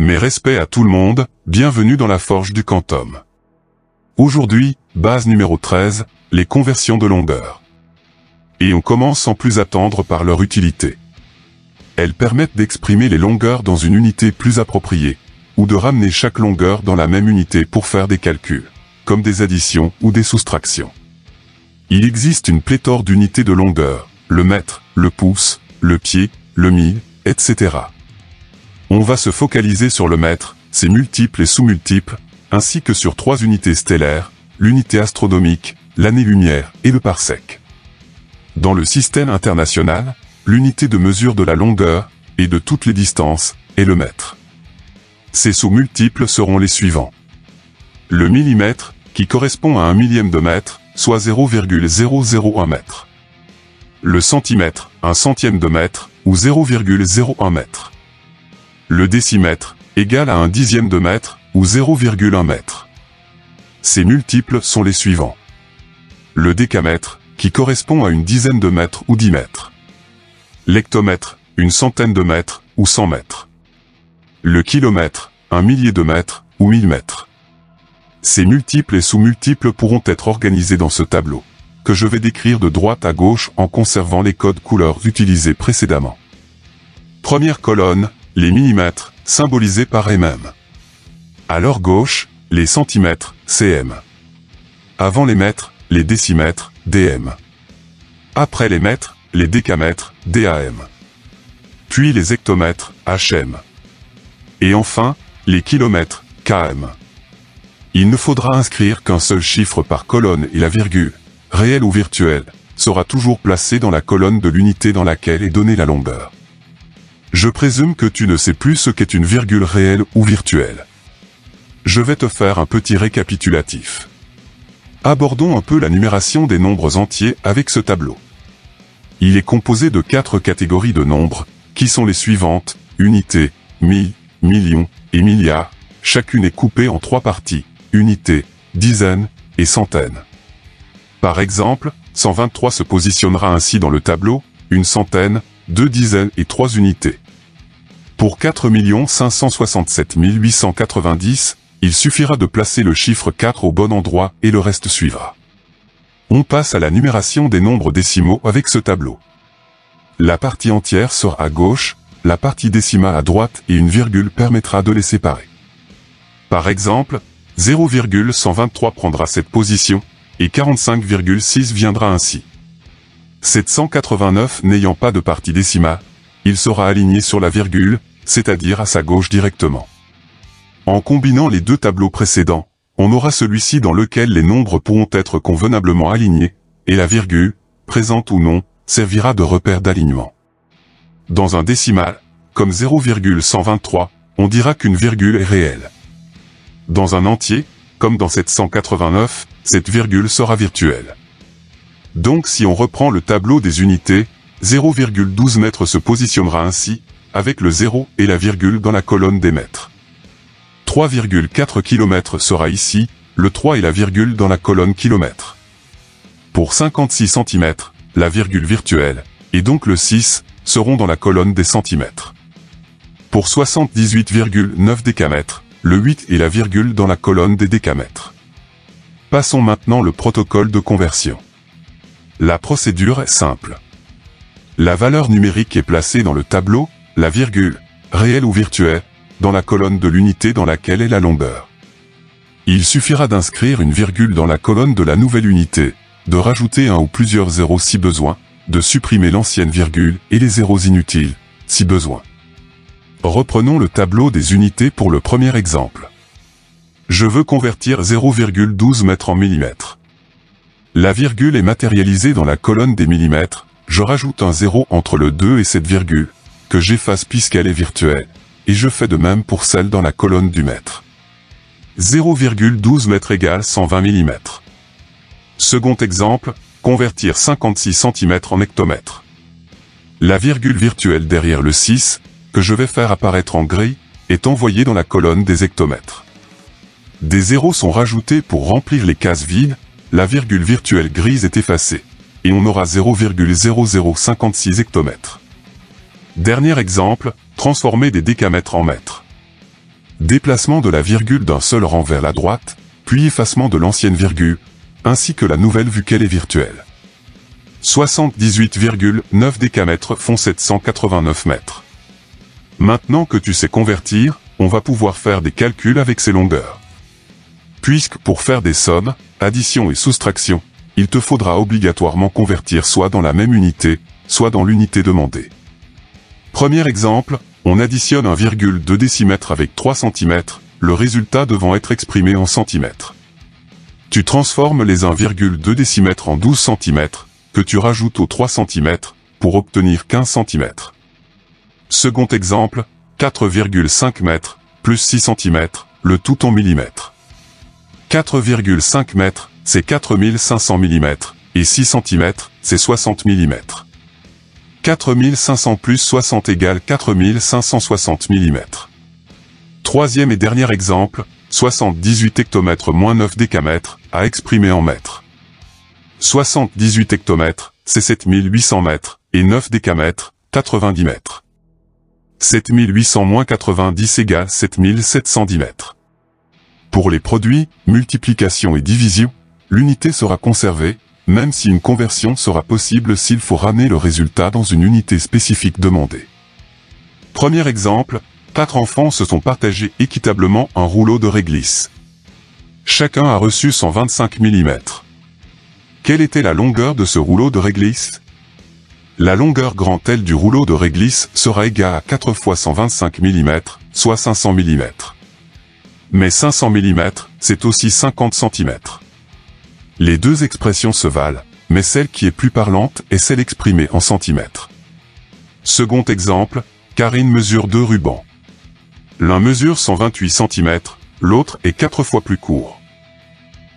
Mes respects à tout le monde, bienvenue dans la forge du quantum. Aujourd'hui, base numéro 13, les conversions de longueur. Et on commence sans plus attendre par leur utilité. Elles permettent d'exprimer les longueurs dans une unité plus appropriée, ou de ramener chaque longueur dans la même unité pour faire des calculs, comme des additions ou des soustractions. Il existe une pléthore d'unités de longueur, le mètre, le pouce, le pied, le mille, etc. On va se focaliser sur le mètre, ses multiples et sous-multiples, ainsi que sur 3 unités stellaires, l'unité astronomique, l'année-lumière et le parsec. Dans le système international, l'unité de mesure de la longueur, et de toutes les distances, est le mètre. Ces sous-multiples seront les suivants. Le millimètre, qui correspond à 1 millième de mètre, soit 0,001 mètre. Le centimètre, 1 centième de mètre, ou 0,01 mètre. Le décimètre, égal à 1 dixième de mètre, ou 0,1 mètre. Ces multiples sont les suivants. Le décamètre, qui correspond à une dizaine de mètres ou 10 mètres. L'hectomètre, une centaine de mètres, ou 100 mètres. Le kilomètre, 1 millier de mètres, ou 1000 mètres. Ces multiples et sous-multiples pourront être organisés dans ce tableau, que je vais décrire de droite à gauche en conservant les codes couleurs utilisés précédemment. Première colonne, les millimètres, symbolisés par mm. À leur gauche, les centimètres, cm. Avant les mètres, les décimètres, dm. Après les mètres, les décamètres, dam. Puis les hectomètres, hm. Et enfin, les kilomètres, km. Il ne faudra inscrire qu'un seul chiffre par colonne et la virgule, réelle ou virtuelle, sera toujours placée dans la colonne de l'unité dans laquelle est donnée la longueur. Je présume que tu ne sais plus ce qu'est une virgule réelle ou virtuelle. Je vais te faire un petit récapitulatif. Abordons un peu la numération des nombres entiers avec ce tableau. Il est composé de 4 catégories de nombres, qui sont les suivantes, unités, mille, millions et milliards. Chacune est coupée en 3 parties, unités, dizaines et centaines. Par exemple, 123 se positionnera ainsi dans le tableau, une centaine, 2 dizaines et 3 unités. Pour 4 567 890, il suffira de placer le chiffre 4 au bon endroit et le reste suivra. On passe à la numération des nombres décimaux avec ce tableau. La partie entière sera à gauche, la partie décimale à droite et une virgule permettra de les séparer. Par exemple, 0,123 prendra cette position, et 45,6 viendra ainsi. 789 n'ayant pas de partie décimale, il sera aligné sur la virgule, c'est-à-dire à sa gauche directement. En combinant les 2 tableaux précédents, on aura celui-ci dans lequel les nombres pourront être convenablement alignés, et la virgule, présente ou non, servira de repère d'alignement. Dans un décimal, comme 0,123, on dira qu'une virgule est réelle. Dans un entier, comme dans 789, cette virgule sera virtuelle. Donc si on reprend le tableau des unités, 0,12 mètres se positionnera ainsi, avec le 0 et la virgule dans la colonne des mètres. 3,4 km sera ici, le 3 et la virgule dans la colonne kilomètre. Pour 56 cm, la virgule virtuelle, et donc le 6, seront dans la colonne des centimètres. Pour 78,9 décamètres, le 8 et la virgule dans la colonne des décamètres. Passons maintenant le protocole de conversion. La procédure est simple. La valeur numérique est placée dans le tableau, la virgule, réelle ou virtuelle, dans la colonne de l'unité dans laquelle est la longueur. Il suffira d'inscrire une virgule dans la colonne de la nouvelle unité, de rajouter un ou plusieurs zéros si besoin, de supprimer l'ancienne virgule et les zéros inutiles, si besoin. Reprenons le tableau des unités pour le premier exemple. Je veux convertir 0,12 mètres en millimètres. La virgule est matérialisée dans la colonne des millimètres, je rajoute un 0 entre le 2 et cette virgule, que j'efface puisqu'elle est virtuelle, et je fais de même pour celle dans la colonne du mètre. 0,12 mètres égale 120 mm. Second exemple, convertir 56 cm en hectomètres. La virgule virtuelle derrière le 6, que je vais faire apparaître en gris, est envoyée dans la colonne des hectomètres. Des zéros sont rajoutés pour remplir les cases vides, la virgule virtuelle grise est effacée, et on aura 0,0056 hectomètres. Dernier exemple, transformer des décamètres en mètres. déplacement de la virgule d'un seul rang vers la droite, puis effacement de l'ancienne virgule, ainsi que la nouvelle vu qu'elle est virtuelle. 78,9 décamètres font 789 mètres. Maintenant que tu sais convertir, on va pouvoir faire des calculs avec ces longueurs. Puisque pour faire des sommes, addition et soustraction, il te faudra obligatoirement convertir soit dans la même unité, soit dans l'unité demandée. Premier exemple, on additionne 1,2 décimètre avec 3 cm, le résultat devant être exprimé en centimètres. Tu transformes les 1,2 décimètres en 12 cm, que tu rajoutes aux 3 cm, pour obtenir 15 cm. Second exemple, 4,5 mètres, plus 6 cm, le tout en millimètres. 4,5 mètres, c'est 4500 mm, et 6 cm, c'est 60 mm. 4500 plus 60 égale 4560 mm. Troisième et dernier exemple, 78 hectomètres moins 9 décamètres, à exprimer en mètres. 78 hectomètres, c'est 7800 mètres, et 9 décamètres, 90 mètres. 7800 moins 90 égale 7710 mètres. Pour les produits, multiplication et division, l'unité sera conservée, même si une conversion sera possible s'il faut ramener le résultat dans une unité spécifique demandée. Premier exemple, 4 enfants se sont partagés équitablement un rouleau de réglisse. Chacun a reçu 125 mm. Quelle était la longueur de ce rouleau de réglisse? La longueur grand L du rouleau de réglisse sera égale à 4 fois 125 mm, soit 500 mm. Mais 500 mm, c'est aussi 50 cm. Les deux expressions se valent, mais celle qui est plus parlante est celle exprimée en centimètres. Second exemple, Karine mesure 2 rubans. L'un mesure 128 cm, l'autre est 4 fois plus court.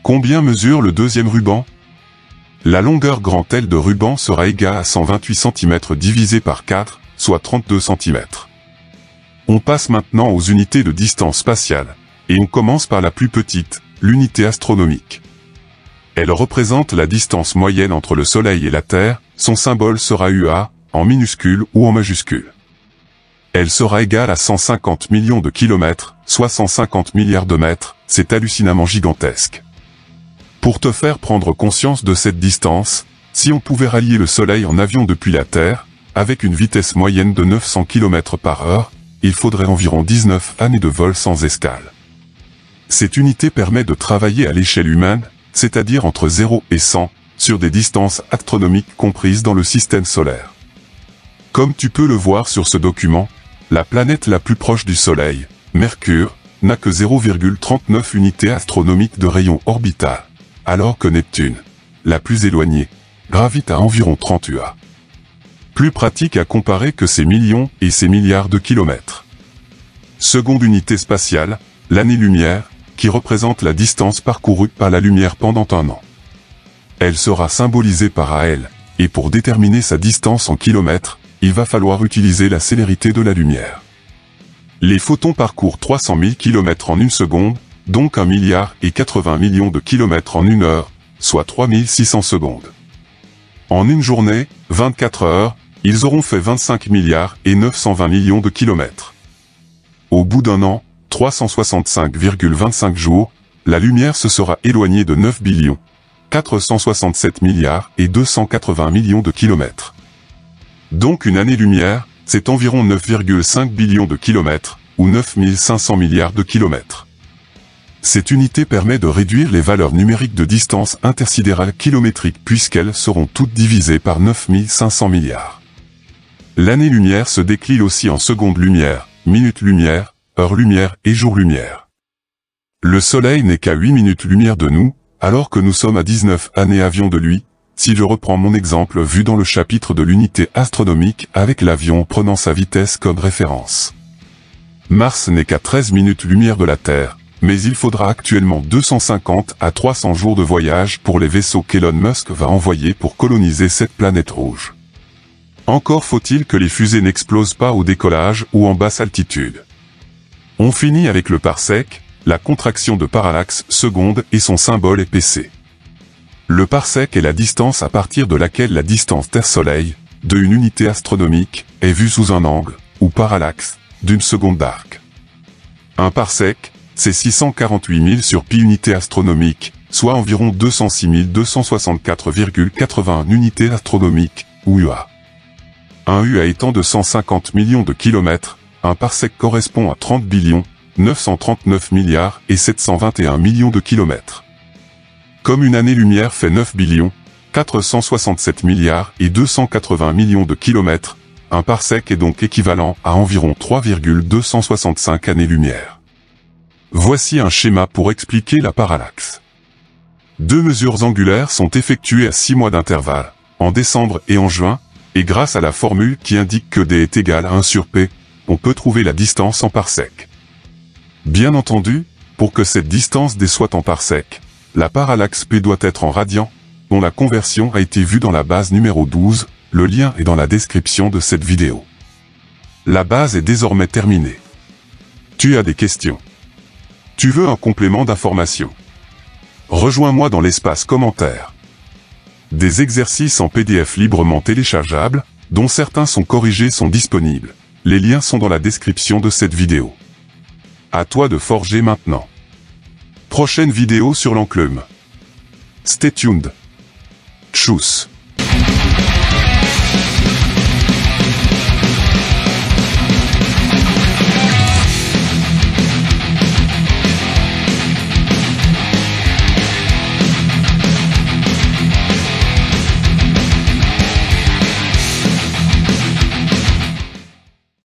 Combien mesure le deuxième ruban? La longueur grand L de ruban sera égale à 128 cm divisé par 4, soit 32 cm. On passe maintenant aux unités de distance spatiale, et on commence par la plus petite, l'unité astronomique. Elle représente la distance moyenne entre le Soleil et la Terre, son symbole sera UA, en minuscule ou en majuscule. Elle sera égale à 150 millions de kilomètres, soit 150 milliards de mètres, c'est hallucinamment gigantesque. Pour te faire prendre conscience de cette distance, si on pouvait rallier le Soleil en avion depuis la Terre, avec une vitesse moyenne de 900 km/h, il faudrait environ 19 années de vol sans escale. Cette unité permet de travailler à l'échelle humaine, c'est-à-dire entre 0 et 100, sur des distances astronomiques comprises dans le système solaire. Comme tu peux le voir sur ce document, la planète la plus proche du Soleil, Mercure, n'a que 0,39 unités astronomiques de rayon orbital, alors que Neptune, la plus éloignée, gravite à environ 30 UA. Plus pratique à comparer que ces millions et ces milliards de kilomètres. Seconde unité spatiale, l'année-lumière, qui représente la distance parcourue par la lumière pendant un an. Elle sera symbolisée par AL, et pour déterminer sa distance en kilomètres, il va falloir utiliser la célérité de la lumière. Les photons parcourent 300 000 km en une seconde, donc 1 milliard et 80 millions de kilomètres en une heure, soit 3600 secondes. En une journée, 24 heures, ils auront fait 25 milliards et 920 millions de kilomètres. Au bout d'un an, 365,25 jours, la lumière se sera éloignée de 9 billions, 467 milliards et 280 millions de kilomètres. Donc une année-lumière, c'est environ 9,5 billions de kilomètres, ou 9500 milliards de kilomètres. Cette unité permet de réduire les valeurs numériques de distance intersidérale kilométrique puisqu'elles seront toutes divisées par 9500 milliards. L'année-lumière se décline aussi en secondes-lumière, minutes-lumière, heures-lumière et jours-lumière. Le Soleil n'est qu'à 8 minutes-lumière de nous, alors que nous sommes à 19 années-avion de lui, si je reprends mon exemple vu dans le chapitre de l'unité astronomique avec l'avion prenant sa vitesse comme référence. Mars n'est qu'à 13 minutes-lumière de la Terre, mais il faudra actuellement 250 à 300 jours de voyage pour les vaisseaux qu'Elon Musk va envoyer pour coloniser cette planète rouge. Encore faut-il que les fusées n'explosent pas au décollage ou en basse altitude. On finit avec le parsec, la contraction de parallaxe seconde et son symbole est PC. Le parsec est la distance à partir de laquelle la distance Terre-Soleil, de une unité astronomique, est vue sous un angle, ou parallaxe, d'une seconde d'arc. Un parsec, c'est 648 000 sur pi unités astronomiques, soit environ 206 264,81 unités astronomiques, ou UA. Un UA étant de 150 millions de kilomètres, un parsec correspond à 30 billions, 939 milliards et 721 millions de kilomètres. Comme une année-lumière fait 9 billions, 467 milliards et 280 millions de kilomètres, un parsec est donc équivalent à environ 3,265 années-lumière. Voici un schéma pour expliquer la parallaxe. Deux mesures angulaires sont effectuées à 6 mois d'intervalle, en décembre et en juin, et grâce à la formule qui indique que D est égal à 1 sur P, on peut trouver la distance en parsec. Bien entendu, pour que cette distance D soit en parsec, la parallaxe P doit être en radians, dont la conversion a été vue dans la base numéro 12, le lien est dans la description de cette vidéo. La base est désormais terminée. Tu as des questions? Tu veux un complément d'information? Rejoins-moi dans l'espace commentaires. Des exercices en PDF librement téléchargeables, dont certains sont corrigés, sont disponibles. Les liens sont dans la description de cette vidéo. À toi de forger maintenant. Prochaine vidéo sur l'enclume. Stay tuned. Tchuss.